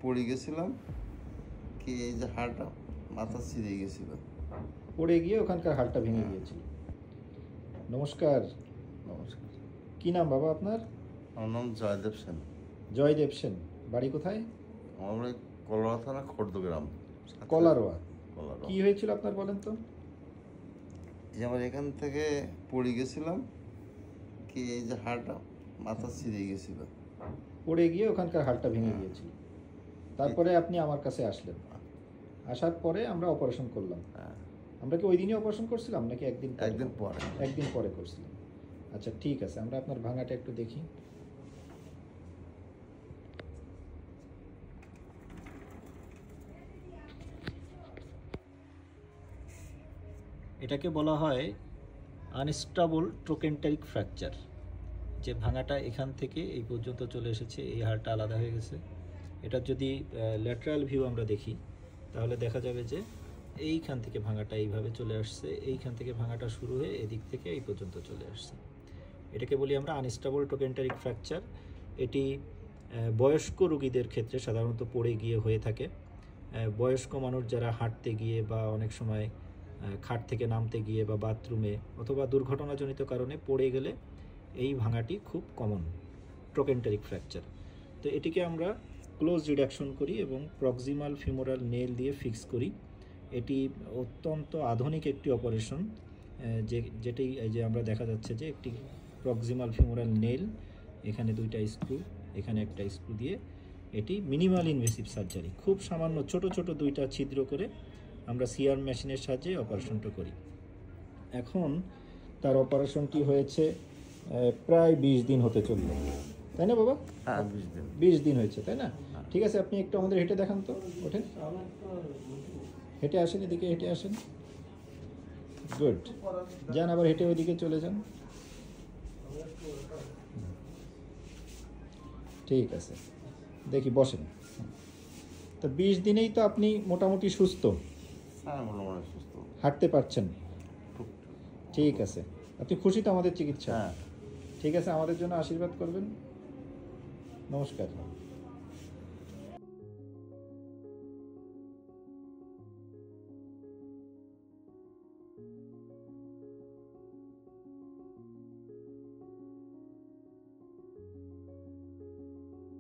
পড়ে গেছিলাম, কি এই যে হাড়টা মাথা ছিঁড়ে গেছিল। পড়ে গিয়ে ওখানকার হাড়টা ভেঙে গিয়েছিল। নমস্কার। নমস্কার, কি নাম বাবা আপনার? আমার নাম জয়দেব সেন। জয়দেব সেন। বাড়ি কোথায়? আমার বাড়ি কলারোয়া থানা খর্দগ্রাম। কলারোয়া। কলারোয়া। কি হয়েছিল আপনার বলেন তো? এই যে আমার এখান থেকে পড়ে গেছিলাম, কি এই যে হাড়টা মাথা ছিঁড়ে গেছিল। পড়ে গিয়ে ওখানকার হাড়টা ভেঙে গিয়েছিল। তারপরে আপনি আমার কাছে আসলেন। আসার পরে আমরা অপারেশন করলাম। আমরা কি ওই দিনই অপারেশন করছিলাম নাকি একদিন পরে? একদিন পরে করছিলাম। আচ্ছা ঠিক আছে, আমরা আপনার ভাঙাটা একটু দেখি। এটাকে বলা হয় আনস্টেবল ট্রোকেন্টারিক ফ্র্যাকচার। যে ভাঙাটা এখান থেকে এই পর্যন্ত চলে এসেছে, এই হাড়টা আলাদা হয়ে গেছে। এটা যদি ল্যাটারাল ভিউ আমরা দেখি তাহলে দেখা যাবে যে এইখান থেকে ভাঙাটা এইভাবে চলে আসছে, এইখান থেকে ভাঙাটা শুরু হয়ে এদিক থেকে এই পর্যন্ত চলে আসছে। এটাকে বলি আমরা আনস্টেবল ট্রোকেন্টারিক ফ্র্যাকচার। এটি বয়স্ক রোগীদের ক্ষেত্রে সাধারণত পড়ে গিয়ে হয়ে থাকে। বয়স্ক মানুষ যারা হাঁটতে গিয়ে বা অনেক সময় খাট থেকে নামতে গিয়ে বা বাথরুমে অথবা দুর্ঘটনাজনিত কারণে পড়ে গেলে এই ভাঙাটি খুব কমন, ট্রোকেন্টারিক ফ্র্যাকচার। তো এটিকে আমরা ক্লোজ রিডাকশন করি এবং প্রক্সিমাল ফিমোরাল নেল দিয়ে ফিক্স করি। এটি অত্যন্ত আধুনিক একটি অপারেশন, যেটি এই যে আমরা দেখা যাচ্ছে যে একটি প্রক্সিমাল ফিমোরাল নেল, এখানে দুইটা স্ক্রু, এখানে একটা স্ক্রু দিয়ে এটি মিনিমাল ইনভেসিভ সার্জারি, খুব সামান্য ছোট ছোট দুইটা ছিদ্র করে আমরা সিআর মেশিনের সাহায্যে অপারেশনটা করি। এখন তার অপারেশনটি হয়েছে প্রায় 20 দিন হতে চলল, তাই না বাবা? হ্যাঁ, 20 দিন। 20 দিন হয়েছে, তাই না? ঠিক আছে, আপনি একটু আমাদের হেঁটে দেখান তো, ওঠেন, হেঁটে আসেন, এদিকে হেঁটে আসেন। গুড, যান আবার হেঁটে ওইদিকে চলে যান। ঠিক আছে, দেখি বসেন। তো 20 দিনেই তো আপনি মোটামুটি সুস্থ, হ্যাঁ, মোটামুটি সুস্থ, হাঁটতে পারছেন। ঠিক আছে, আপনি খুশি তো আমাদের চিকিৎসা? হ্যাঁ। ঠিক আছে, আমাদের জন্য আশীর্বাদ করবেন। নমস্কার।